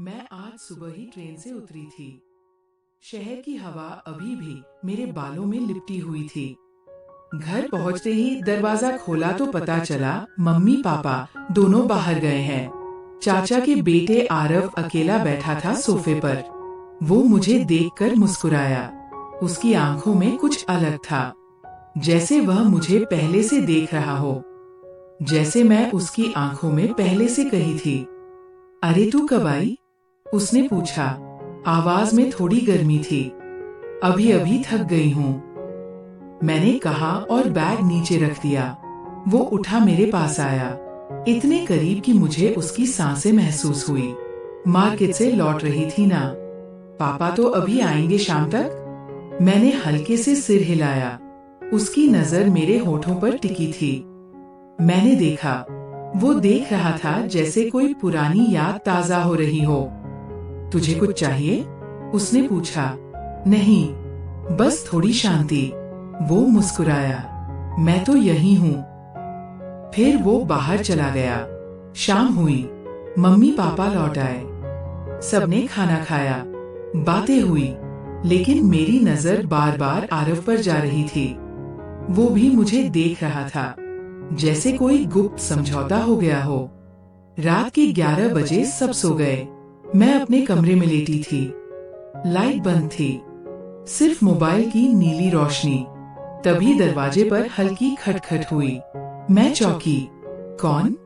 मैं आज सुबह ही ट्रेन से उतरी थी। शहर की हवा अभी भी मेरे बालों में लिपटी हुई थी। घर पहुंचते ही दरवाजा खोला तो पता चला मम्मी पापा दोनों बाहर गए हैं। चाचा के बेटे आरव अकेला बैठा था सोफे पर। वो मुझे देखकर मुस्कुराया। उसकी आंखों में कुछ अलग था, जैसे वह मुझे पहले से देख रहा हो, जैसे मैं उसकी आंखों में पहले से कही थी। अरे तू कब आई? उसने पूछा। आवाज में थोड़ी गर्मी थी। अभी अभी थक गई हूँ, मैंने कहा और बैग नीचे रख दिया। वो उठा मेरे पास आया, इतने करीब कि मुझे उसकी सांसें महसूस हुई। मार्केट से लौट रही थी ना? पापा तो अभी आएंगे शाम तक। मैंने हल्के से सिर हिलाया। उसकी नजर मेरे होठों पर टिकी थी। मैंने देखा, वो देख रहा था जैसे कोई पुरानी याद ताजा हो रही हो। तुझे कुछ चाहिए? उसने पूछा। नहीं, बस थोड़ी शांति। वो मुस्कुराया। मैं तो यही हूँ। फिर वो बाहर चला गया। शाम हुई, मम्मी पापा लौट आए। सबने खाना खाया, बातें हुई, लेकिन मेरी नजर बार बार आरव पर जा रही थी। वो भी मुझे देख रहा था, जैसे कोई गुप्त समझौता हो गया हो। रात के 11 बजे सब सो गए। मैं अपने कमरे में लेटी थी। लाइट बंद थी, सिर्फ मोबाइल की नीली रोशनी। तभी दरवाजे पर हल्की खटखट हुई। मैं चौंकी। कौन?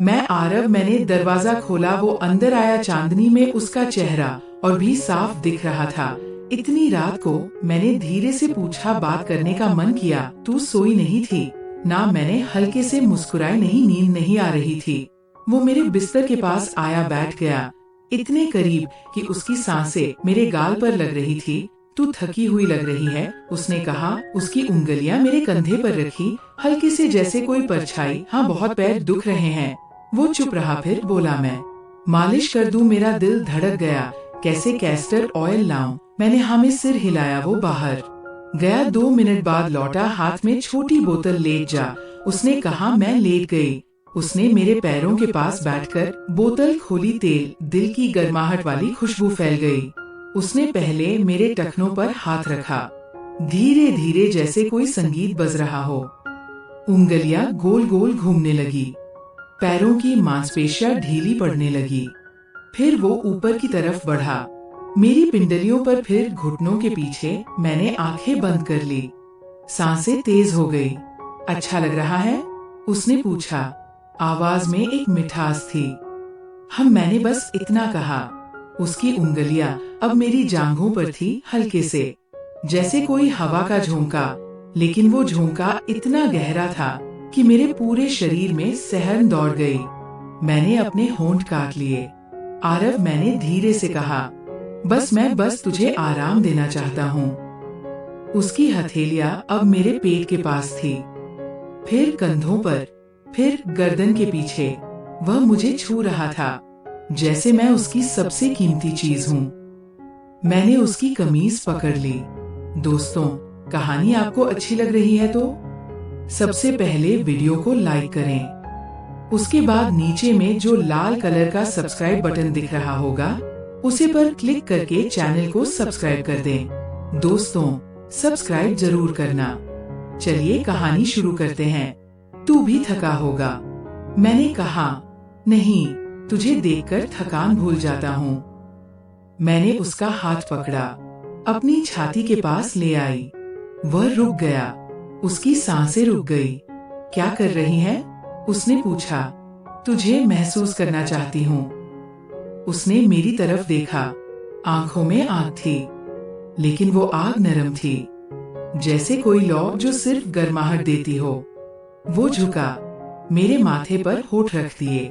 मैं आरव। मैंने दरवाजा खोला। वो अंदर आया। चांदनी में उसका चेहरा और भी साफ दिख रहा था। इतनी रात को मैंने धीरे से पूछा, बात करने का मन किया। तू सोई नहीं थी ना? मैंने हल्के से मुस्कुराई। नहीं, नींद नहीं आ रही थी। वो मेरे बिस्तर के पास आया, बैठ गया, इतने करीब कि उसकी सांसें मेरे गाल पर लग रही थी। तू थकी हुई लग रही है, उसने कहा। उसकी उंगलियां मेरे कंधे पर रखी, हल्के से, जैसे कोई परछाई। हाँ, बहुत पैर दुख रहे हैं। वो चुप रहा। फिर बोला, मैं मालिश कर दूं? मेरा दिल धड़क गया। कैसे? कैस्टर ऑयल लाऊं? मैंने हाँ में सिर हिलाया। वो बाहर गया। 2 मिनट बाद लौटा, हाथ में छोटी बोतल। लेट जा, उसने कहा। मैं लेट गई। उसने मेरे पैरों के पास बैठकर बोतल खोली। तेल, दिल की गर्माहट वाली खुशबू फैल गई। उसने पहले मेरे टखनों पर हाथ रखा, धीरे धीरे, जैसे कोई संगीत बज रहा हो। उंगलियां गोल गोल घूमने लगी, पैरों की मांसपेशियां ढीली पड़ने लगी। फिर वो ऊपर की तरफ बढ़ा, मेरी पिंडलियों पर, फिर घुटनों के पीछे। मैंने आंखें बंद कर ली। सांसें तेज हो गई। अच्छा लग रहा है? उसने पूछा। आवाज में एक मिठास थी। मैंने बस इतना कहा। उसकी उंगलियां अब मेरी जांघों पर थी, हल्के से, जैसे कोई हवा का झोंका। लेकिन वो झोंका इतना गहरा था कि मेरे पूरे शरीर में सहर दौड़ गई। मैंने अपने होंठ काट लिए। आरव, मैंने धीरे से कहा, मैं बस तुझे आराम देना चाहता हूँ। उसकी हथेलियां अब मेरे पेट के पास थी, फिर कंधों पर, फिर गर्दन के पीछे। वह मुझे छू रहा था, जैसे मैं उसकी सबसे कीमती चीज हूँ। मैंने उसकी कमीज पकड़ ली। दोस्तों, कहानी आपको अच्छी लग रही है तो सबसे पहले वीडियो को लाइक करें। उसके बाद नीचे में जो लाल कलर का सब्सक्राइब बटन दिख रहा होगा, उसे पर क्लिक करके चैनल को सब्सक्राइब कर दें। दोस्तों, सब्सक्राइब जरूर करना। चलिए कहानी शुरू करते हैं। तू भी थका होगा। मैंने कहा। नहीं, तुझे देखकर थकान भूल जाता हूँ। मैंने उसका हाथ पकड़ा, अपनी छाती के पास ले आई। वह रुक गया, उसकी सांसें रुक गई। क्या कर रही है? उसने पूछा। तुझे महसूस करना चाहती हूँ। उसने मेरी तरफ देखा। आंखों में आग थी, लेकिन वो आग नरम थी, जैसे कोई लौ जो सिर्फ गर्माहट देती हो। वो झुका, मेरे माथे पर होठ रख दिए,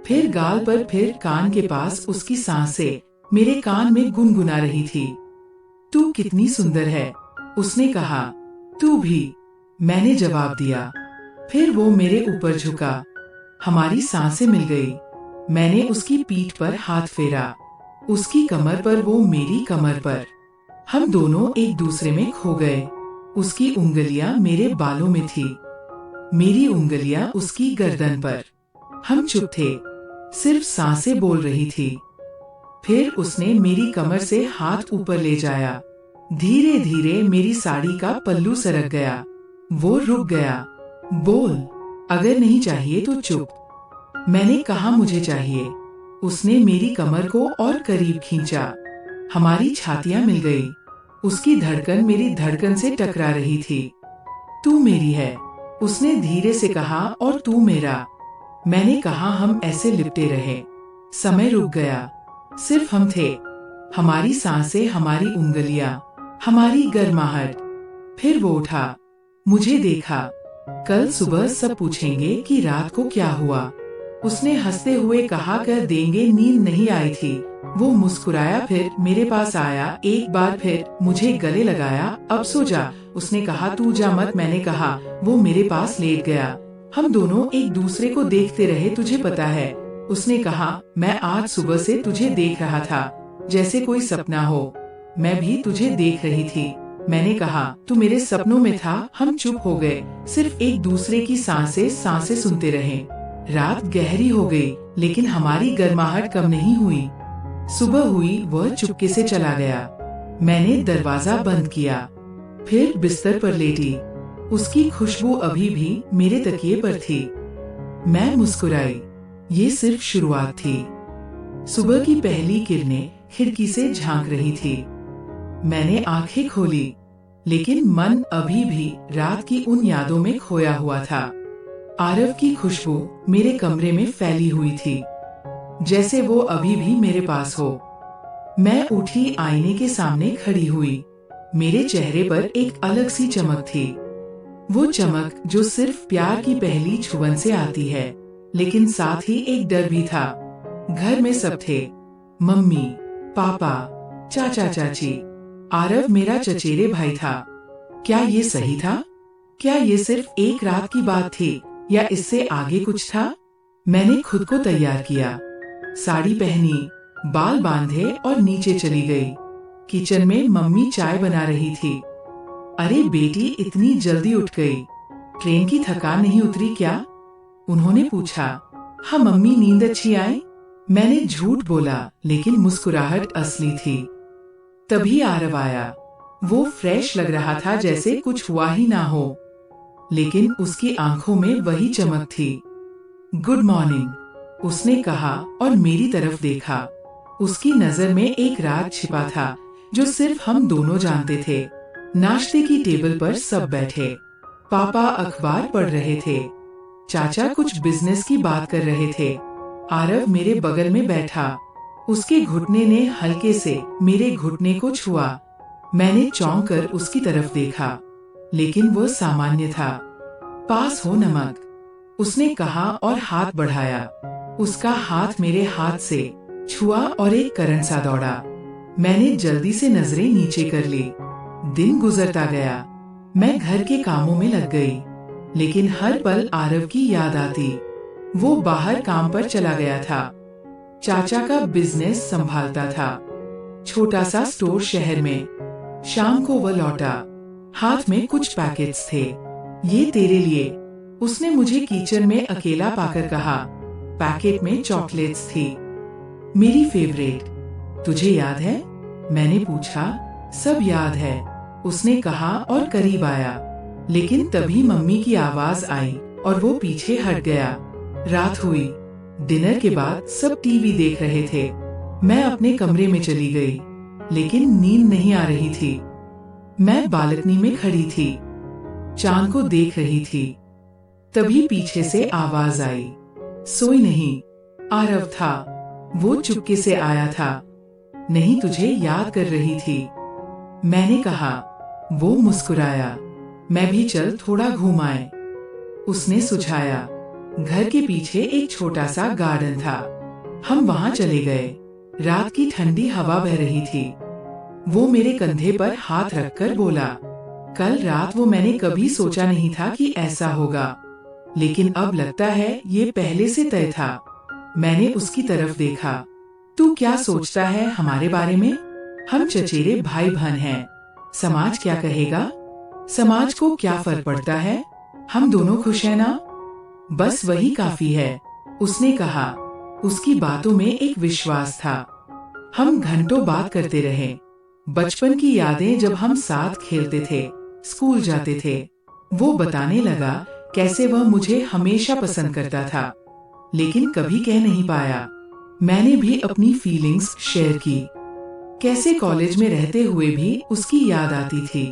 फिर गाल पर, फिर कान के पास। उसकी सांसें मेरे कान में गुनगुना रही थी। तू कितनी सुंदर है, उसने कहा। तू भी, मैंने जवाब दिया। फिर वो मेरे ऊपर झुका, हमारी सांसें मिल गई। मैंने उसकी पीठ पर हाथ फेरा, उसकी कमर पर, वो मेरी कमर पर। हम दोनों एक दूसरे में खो गए। उसकी उंगलियां मेरे बालों में थी, मेरी उंगलियां उसकी गर्दन पर। हम चुप थे, सिर्फ सांसें बोल रही थी। फिर उसने मेरी कमर से हाथ ऊपर ले जाया। धीरे धीरे मेरी साड़ी का पल्लू सरक गया। वो रुक गया। बोल, अगर नहीं चाहिए तो चुप। मैंने कहा मुझे चाहिए। उसने मेरी कमर को और करीब खींचा। हमारी छातियां मिल गई। उसकी धड़कन मेरी धड़कन से टकरा रही थी। तू मेरी है, उसने धीरे से कहा, और तू मेरा। मैंने कहा हम ऐसे लिपटे रहे। समय रुक गया। सिर्फ हम थे, हमारी सांसें, हमारी उंगलियां, हमारी गर्माहट। फिर वो उठा, मुझे देखा। कल सुबह सब पूछेंगे कि रात को क्या हुआ। उसने हंसते हुए कहा, कर देंगे, नींद नहीं आई थी। वो मुस्कुराया, फिर मेरे पास आया एक बार, फिर मुझे गले लगाया। अब सो जा, उसने कहा। तू जा मत, मैंने कहा। वो मेरे पास लेट गया। हम दोनों एक दूसरे को देखते रहे। तुझे पता है, उसने कहा, मैं आज सुबह से तुझे देख रहा था, जैसे कोई सपना हो। मैं भी तुझे देख रही थी। मैंने कहा, तू मेरे सपनों में था। हम चुप हो गए, सिर्फ एक दूसरे की सांसें सुनते रहे। रात गहरी हो गई, लेकिन हमारी गर्माहट कम नहीं हुई। सुबह हुई, वह चुपके से चला गया। मैंने दरवाजा बंद किया, फिर बिस्तर पर लेटी। उसकी खुशबू अभी भी मेरे तकिए पर थी। मैं मुस्कुराई। ये सिर्फ शुरुआत थी। सुबह की पहली किरणें खिड़की से झांक रही थी। मैंने आंखें खोली, लेकिन मन अभी भी रात की उन यादों में खोया हुआ था। आरव की खुशबू मेरे कमरे में फैली हुई थी, जैसे वो अभी भी मेरे पास हो। मैं उठी, आईने के सामने खड़ी हुई। मेरे चेहरे पर एक अलग सी चमक थी। वो चमक जो सिर्फ प्यार की पहली छुअन से आती है, लेकिन साथ ही एक डर भी था। घर में सब थे, मम्मी, पापा, चाचा चाची। आरव मेरा चचेरे भाई था। क्या ये सही था? क्या ये सिर्फ एक रात की बात थी, या इससे आगे कुछ था? मैंने खुद को तैयार किया, साड़ी पहनी, बाल बांधे और नीचे चली गई। किचन में मम्मी चाय बना रही थी। अरे बेटी, इतनी जल्दी उठ गई, ट्रेन की थकान नहीं उतरी क्या? उन्होंने पूछा। हाँ मम्मी, नींद अच्छी आई। मैंने झूठ बोला, लेकिन मुस्कुराहट असली थी। तभी आरव आया। वो फ्रेश लग रहा था, जैसे कुछ हुआ ही ना हो, लेकिन उसकी आंखों में वही चमक थी। गुड मॉर्निंग, उसने कहा और मेरी तरफ देखा। उसकी नजर में एक राज छिपा था, जो सिर्फ हम दोनों जानते थे। नाश्ते की टेबल पर सब बैठे। पापा अखबार पढ़ रहे थे, चाचा कुछ बिजनेस की बात कर रहे थे। आरव मेरे बगल में बैठा। उसके घुटने ने हल्के से मेरे घुटने को छुआ। मैंने चौंक कर उसकी तरफ देखा, लेकिन वो सामान्य था। पास हो नमक, उसने कहा और हाथ बढ़ाया। उसका हाथ मेरे हाथ से छुआ और एक करंट सा दौड़ा। मैंने जल्दी से नजरें नीचे कर ली। दिन गुजरता गया। मैं घर के कामों में लग गई, लेकिन हर पल आरव की याद आती। वो बाहर काम पर चला गया था, चाचा का बिजनेस संभालता था, छोटा सा स्टोर शहर में। शाम को वह लौटा, हाथ में कुछ पैकेट्स थे। ये तेरे लिए, उसने मुझे किचन में अकेला पाकर कहा। पैकेट में चॉकलेट्स थी, मेरी फेवरेट। तुझे याद है? मैंने पूछा। सब याद है, उसने कहा और करीब आया। लेकिन तभी मम्मी की आवाज आई और वो पीछे हट गया। रात हुई। डिनर के बाद सब टीवी देख रहे थे। मैं अपने कमरे में चली गई, लेकिन नींद नहीं आ रही थी। मैं बालकनी में खड़ी थी, चांद को देख रही थी। तभी पीछे से आवाज आई। सोई नहीं, आरव था। वो चुपके से आया था। नहीं, तुझे याद कर रही थी, मैंने कहा। वो मुस्कुराया। मैं भी चल, थोड़ा घूम आए, उसने सुझाया। घर के पीछे एक छोटा सा गार्डन था। हम वहां चले गए। रात की ठंडी हवा बह रही थी। वो मेरे कंधे पर हाथ रखकर बोला, कल रात वो मैंने कभी सोचा नहीं था कि ऐसा होगा, लेकिन अब लगता है ये पहले से तय था। मैंने उसकी तरफ देखा। तू क्या सोचता है हमारे बारे में? हम चचेरे भाई बहन हैं। समाज क्या कहेगा? समाज को क्या फर्क पड़ता है? हम दोनों खुश हैं ना? बस वही काफी है, उसने कहा। उसकी बातों में एक विश्वास था। हम घंटों बात करते रहे। बचपन की यादें, जब हम साथ खेलते थे, स्कूल जाते थे। वो बताने लगा कैसे वह मुझे हमेशा पसंद करता था, लेकिन कभी कह नहीं पाया। मैंने भी अपनी फीलिंग्स शेयर की। कैसे कॉलेज में रहते हुए भी उसकी याद आती थी।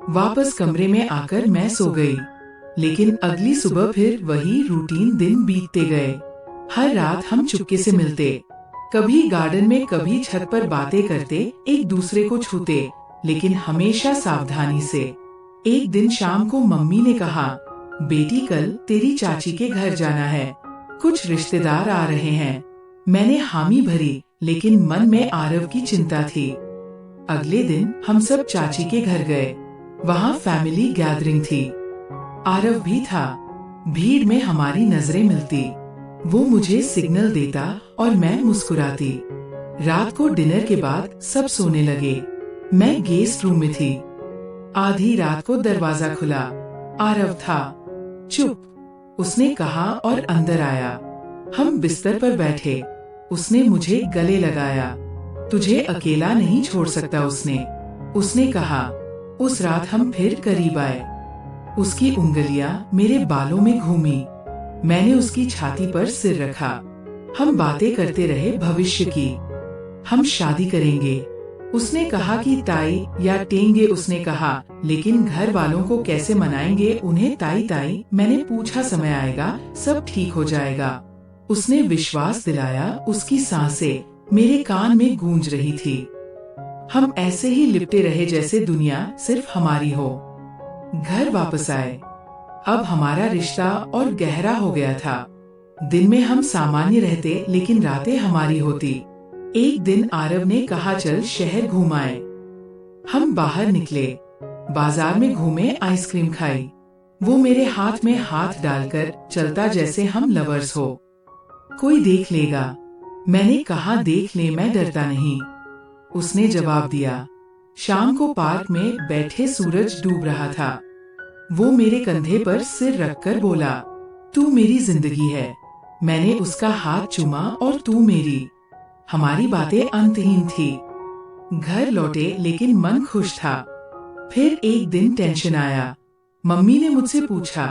वापस कमरे में आकर मैं सो गई, लेकिन अगली सुबह फिर वही रूटीन दिन बीतते गए। हर रात हम चुपके से मिलते, कभी गार्डन में, कभी छत पर बातें करते, एक दूसरे को छूते, लेकिन हमेशा सावधानी से। एक दिन शाम को मम्मी ने कहा, बेटी कल तेरी चाची के घर जाना है, कुछ रिश्तेदार आ रहे हैं। मैंने हामी भरी, लेकिन मन में आरव की चिंता थी। अगले दिन हम सब चाची के घर गए। वहाँ फैमिली गैदरिंग थी। आरव भी था। भीड़ में हमारी नजरें मिलती। वो मुझे सिग्नल देता और मैं मुस्कुराती। रात को डिनर के बाद सब सोने लगे। मैं गेस्ट रूम में थी। आधी रात को दरवाजा खुला। आरव था। चुप, उसने कहा और अंदर आया। हम बिस्तर पर बैठे। उसने मुझे गले लगाया। तुझे अकेला नहीं छोड़ सकता उसने कहा। उस रात हम फिर करीब आए। उसकी उंगलियां मेरे बालों में घूमी। मैंने उसकी छाती पर सिर रखा। हम बातें करते रहे भविष्य की। हम शादी करेंगे। उसने कहा कि ताई या टेंगे, उसने कहा, लेकिन घर वालों को कैसे मनाएंगे उन्हें ताई ताई। मैंने पूछा समय आएगा, सब ठीक हो जाएगा। उसने विश्वास दिलाया। उसकी सांसें मेरे कान में गूंज रही थी। हम ऐसे ही लिपटे रहे जैसे दुनिया सिर्फ हमारी हो। घर वापस आए। अब हमारा रिश्ता और गहरा हो गया था। दिन में हम सामान्य रहते, लेकिन रातें हमारी होती। एक दिन आरव ने कहा, चल शहर घुमाए। हम बाहर निकले, बाजार में घूमे, आइसक्रीम खाई। वो मेरे हाथ में हाथ डालकर चलता जैसे हम लवर्स हो। कोई देख लेगा। मैंने कहा, देख ले, मैं डरता नहीं। उसने जवाब दिया। शाम को पार्क में बैठे सूरज डूब रहा था। वो मेरे कंधे पर सिर रखकर बोला, तू मेरी जिंदगी है। मैंने उसका हाथ चूमा और तू मेरी। हमारी बातें अंतहीन थी। घर लौटे, लेकिन मन खुश था। फिर एक दिन टेंशन आया। मम्मी ने मुझसे पूछा,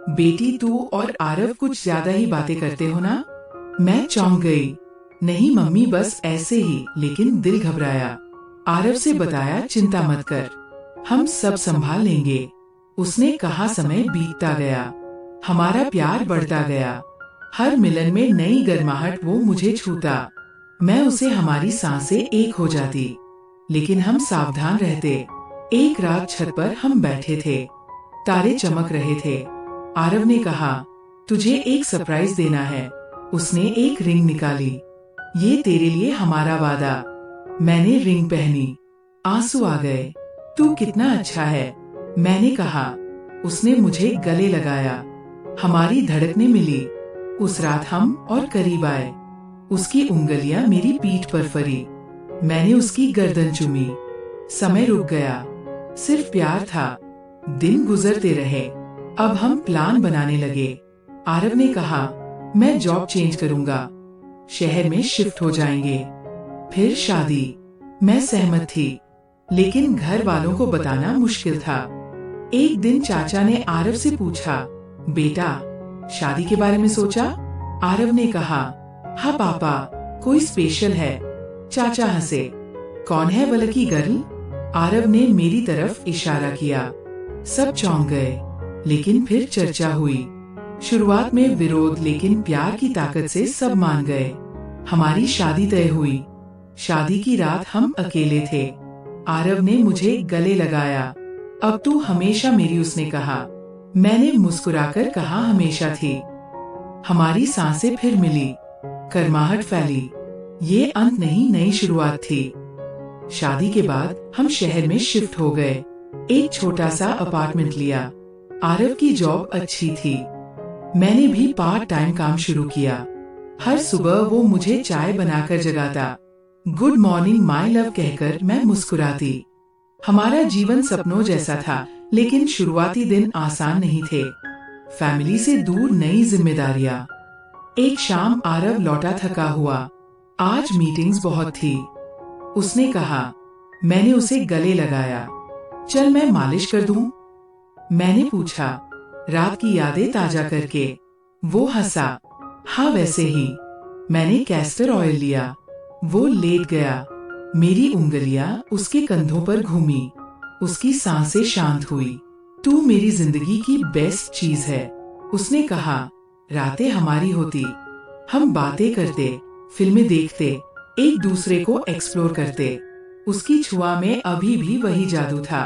बेटी तू और आरव कुछ ज्यादा ही बातें करते हो ना? मैं चौंक गई। नहीं मम्मी, बस ऐसे ही, लेकिन दिल घबराया। आरव से बताया, चिंता मत कर, हम सब संभाल लेंगे। उसने कहा। समय बीतता गया, हमारा प्यार बढ़ता गया। हर मिलन में नई गर्माहट। वो मुझे छूता, मैं उसे। हमारी सांसें एक हो जाती, लेकिन हम सावधान रहते। एक रात छत पर हम बैठे थे, तारे चमक रहे थे। आरव ने कहा, तुझे एक सरप्राइज देना है। उसने एक रिंग निकाली। ये तेरे लिए, हमारा वादा। मैंने रिंग पहनी, आंसू आ गए। तू कितना अच्छा है, मैंने कहा। उसने मुझे गले लगाया। हमारी धड़कनें मिली। उस रात हम और करीब आए। उसकी उंगलियां मेरी पीठ पर फरी। मैंने उसकी गर्दन चूमी। समय रुक गया, सिर्फ प्यार था। दिन गुजरते रहे। अब हम प्लान बनाने लगे। आरव ने कहा, मैं जॉब चेंज करूंगा, शहर में शिफ्ट हो जाएंगे। फिर शादी। मैं सहमत थी, लेकिन घर वालों को बताना मुश्किल था। एक दिन चाचा ने आरव से पूछा, बेटा शादी के बारे में सोचा? आरव ने कहा, हाँ पापा, कोई स्पेशल है? चाचा हंसे। कौन है वो लकी गर्ल? आरव ने मेरी तरफ इशारा किया। सब चौंक गए, लेकिन फिर चर्चा हुई। शुरुआत में विरोध, लेकिन प्यार की ताकत से सब मान गए। हमारी शादी तय हुई। शादी की रात हम अकेले थे। आरव ने मुझे गले लगाया। अब तू हमेशा मेरी, उसने कहा। मैंने मुस्कुराकर कहा, हमेशा थी। हमारी सांसें फिर मिली, गर्माहट फैली। ये अंत नहीं, नई शुरुआत थी। शादी के बाद हम शहर में शिफ्ट हो गए। एक छोटा सा अपार्टमेंट लिया। आरव की जॉब अच्छी थी। मैंने भी पार्ट टाइम काम शुरू किया। हर सुबह वो मुझे चाय बनाकर जगाता। गुड मॉर्निंग माय लव कहकर मैं मुस्कुराती। हमारा जीवन सपनों जैसा था, लेकिन शुरुआती दिन आसान नहीं थे। फैमिली से दूर, नई जिम्मेदारियां। एक शाम आरव लौटा थका हुआ। आज मीटिंग्स बहुत थी। उसने कहा। मैंने उसे गले लगाया। चल मैं मालिश कर दूं? मैंने पूछा, रात की यादें ताजा करके। वो हंसा। हाँ वैसे ही। मैंने कैस्टर ऑयल लिया। वो लेट गया। मेरी उंगलियां उसके कंधों पर घूमी। उसकी सांसें शांत हुई। तू मेरी जिंदगी की बेस्ट चीज है, उसने कहा। रातें हमारी होती, हम बातें करते, फिल्में देखते, एक दूसरे को एक्सप्लोर करते। उसकी छुआ में अभी भी वही जादू था।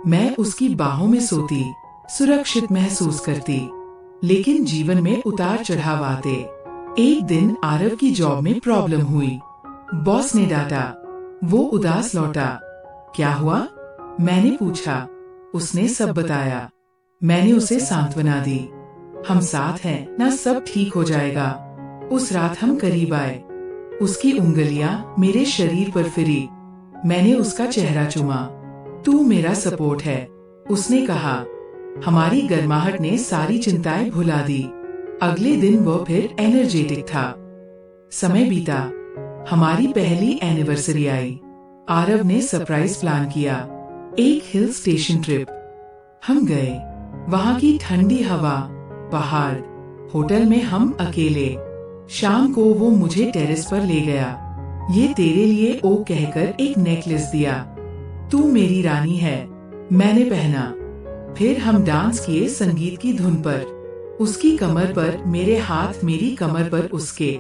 मैं उसकी बाहों में सोती, सुरक्षित महसूस करती। लेकिन जीवन में उतार चढ़ाव आते। एक दिन आरव की जॉब में प्रॉब्लम हुई। बॉस ने डांटा। वो उदास लौटा। क्या हुआ? मैंने पूछा। उसने सब बताया। मैंने उसे सांत्वना दी। हम साथ हैं ना, सब ठीक हो जाएगा। उस रात हम करीब आए। उसकी उंगलियां मेरे शरीर पर फिरी। मैंने उसका चेहरा चूमा। तू मेरा सपोर्ट है, उसने कहा। हमारी गर्माहट ने सारी चिंताएं भुला दी। अगले दिन वो फिर एनर्जेटिक था। समय बीता। हमारी पहली एनिवर्सरी आई। आरव ने सरप्राइज प्लान किया, एक हिल स्टेशन ट्रिप। हम गए। वहाँ की ठंडी हवा, पहाड़, होटल में हम अकेले। शाम को वो मुझे टेरेस पर ले गया। ये तेरे लिए ओ कहकर एक नेकलेस दिया। तू मेरी रानी है, मैंने पहना। फिर हम डांस किए संगीत की धुन पर। उसकी कमर पर मेरे हाथ, मेरी कमर पर उसके।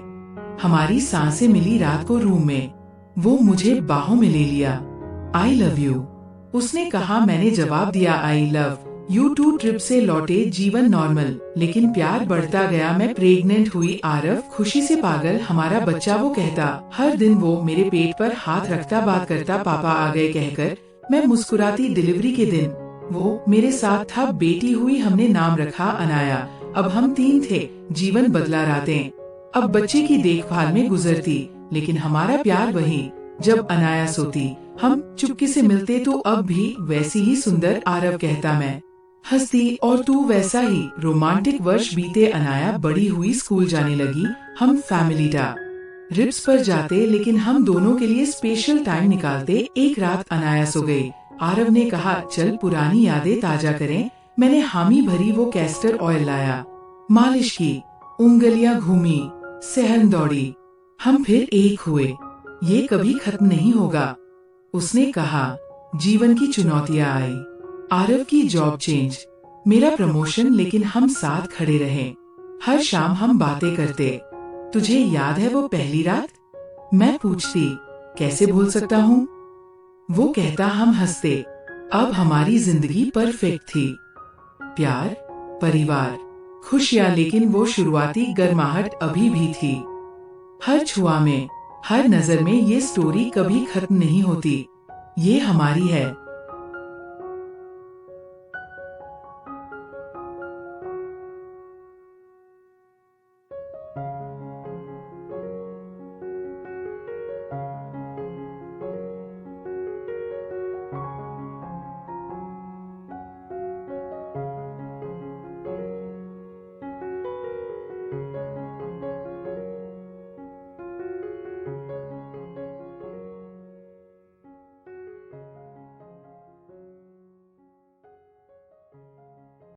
हमारी सांसें मिली रात को रूम में। वो मुझे बाहों में ले लिया। आई लव यू, उसने कहा। मैंने जवाब दिया, I love you too. Trip से लौटे, जीवन नॉर्मल, लेकिन प्यार बढ़ता गया। मैं प्रेग्नेंट हुई। आरव खुशी से पागल, हमारा बच्चा। वो कहता, हर दिन वो मेरे पेट पर हाथ रखता, बात करता, पापा आ गए कहकर। मैं मुस्कुराती। डिलीवरी के दिन वो मेरे साथ था। बेटी हुई, हमने नाम रखा अनाया। अब हम 3 थे। जीवन बदला, रातें अब बच्चे की देखभाल में गुजरती, लेकिन हमारा प्यार वही। जब अनाया सोती, हम चुपके से मिलते, तो अब भी वैसी ही सुंदर। आरव कहता, मैं हंसती, और तू वैसा ही। रोमांटिक वर्ष बीते। अनाया बड़ी हुई, स्कूल जाने लगी। हम फैमिली ट्रिप्स पर जाते, लेकिन हम दोनों के लिए स्पेशल टाइम निकालते। एक रात अनाया सो गई। आरव ने कहा, चल पुरानी यादें ताजा करें। मैंने हामी भरी। वो कैस्टर ऑयल लाया, मालिश की, उंगलियां घूमी, सहन दौड़ी। हम फिर एक हुए। ये कभी खत्म नहीं होगा, उसने कहा। जीवन की चुनौतियां आई। आरव की जॉब चेंज, मेरा प्रमोशन, लेकिन हम साथ खड़े रहे। हर शाम हम बातें करते। तुझे याद है वो पहली रात? मैं पूछती, कैसे भूल सकता हूँ? वो कहता, हम हंसते। अब हमारी जिंदगी परफेक्ट थी। प्यार, परिवार, खुशियां, लेकिन वो शुरुआती गर्माहट अभी भी थी। हर छुआ में, हर नजर में ये स्टोरी कभी खत्म नहीं होती। ये हमारी है।